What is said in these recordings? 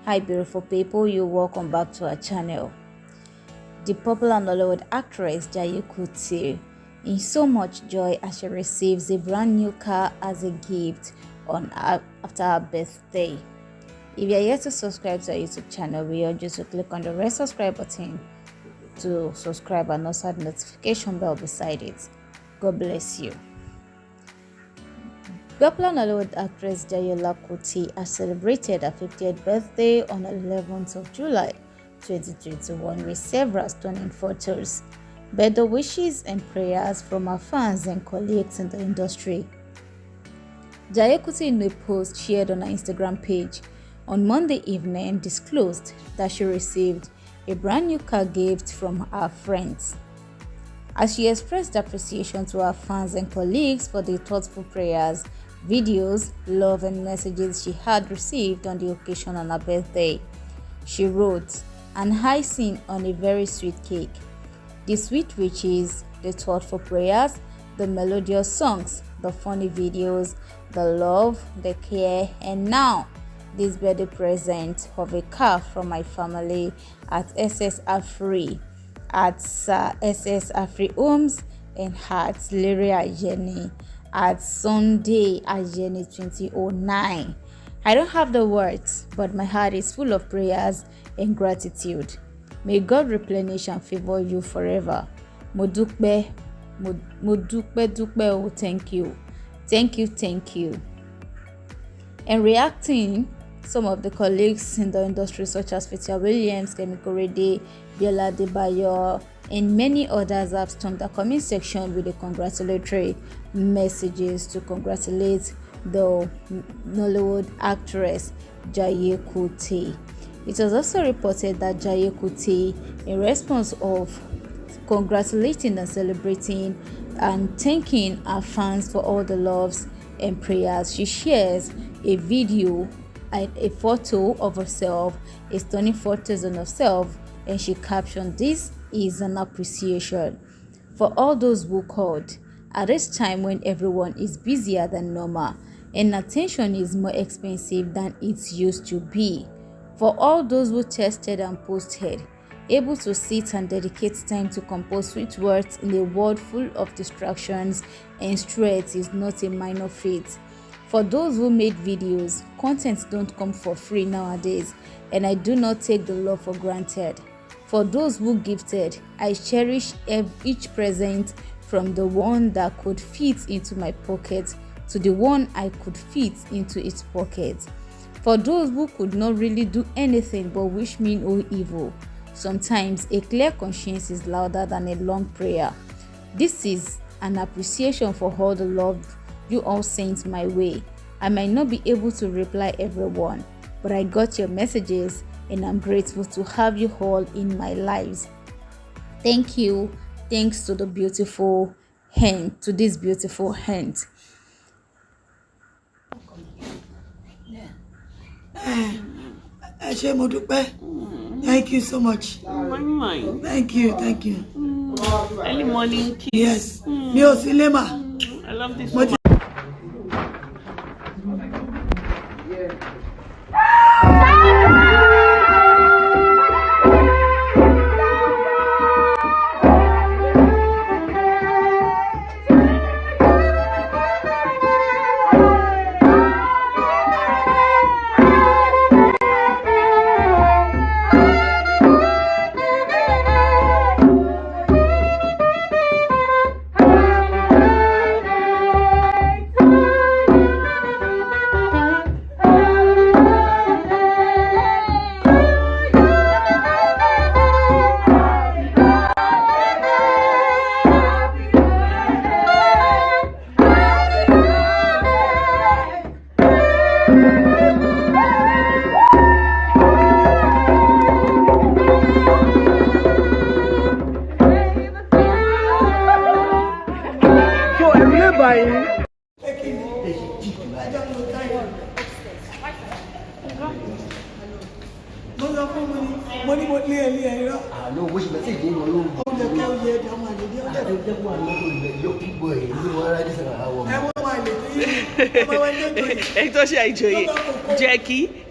Hi beautiful people, you're welcome back to our channel. The popular Nollywood actress Jaiye Kuti in so much joy as she receives a brand new car as a gift after her birthday. If you're yet to subscribe to our YouTube channel, we urge you to click on the red subscribe button to subscribe and also the notification bell beside it. God bless you. Popular Nollywood actress Jaiye Kuti has celebrated her 50th birthday on the 11th of July 2021 with several stunning photos, birthday wishes and prayers from her fans and colleagues in the industry. Jaiye Kuti, in a post shared on her Instagram page on Monday evening, disclosed that she received a brand new car gift from her friends. As she expressed appreciation to her fans and colleagues for the thoughtful prayers, videos, love and messages she had received on the occasion on her birthday, she wrote, "An icing on a very sweet cake. The sweet riches, the thoughtful prayers, the melodious songs, the funny videos, the love, the care, and now this birthday present of a car from my family at SS Afri, at SS Afri Homes and at Lere Ajeni at Sunday Ajeni 2009. I don't have the words, but my heart is full of prayers and gratitude. May God replenish and favor you forever. Modukbe, oh, thank you. Thank you. And reacting, some of the colleagues in the industry such as Fatia Williams, Kemi Korede, Biola Adebayo, and many others have stormed the comment section with the congratulatory messages to congratulate the Nollywood actress Jaiye Kuti. It was also reported that Jaiye Kuti, in response of congratulating and celebrating and thanking her fans for all the loves and prayers, she shares a video and a photo of herself, a stunning photos of herself, and she captioned, "This is an appreciation for all those who called at this time when everyone is busier than normal and attention is more expensive than it used to be. For all those who tested and posted, able to sit and dedicate time to compose sweet words in a world full of distractions and stress is not a minor feat. For those who made videos, content don't come for free nowadays, and I do not take the love for granted. For those who gifted, I cherish each present, from the one that could fit into my pocket to the one I could fit into its pocket. For those who could not really do anything but wish me no evil, sometimes a clear conscience is louder than a long prayer. This is an appreciation for all the love you all sent my way. I might not be able to reply everyone, but I got your messages and I'm grateful to have you all in my lives. Thank you. Thanks to the beautiful hand, to this beautiful hand." Thank you so much. Thank you. Early morning kiss. Yes. I love this one.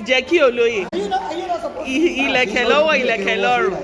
Jackie Oloye. ìlẹ̀kẹ̀ lọ́wọ́ ìlẹ̀kẹ̀ lọ́rùn.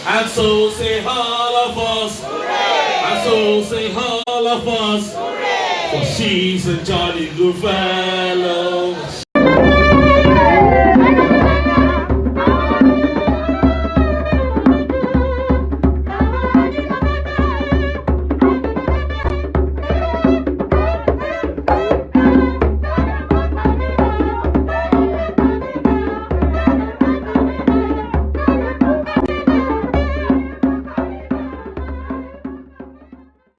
And so say all of us. And so say all of us. For she's a jolly good fellow.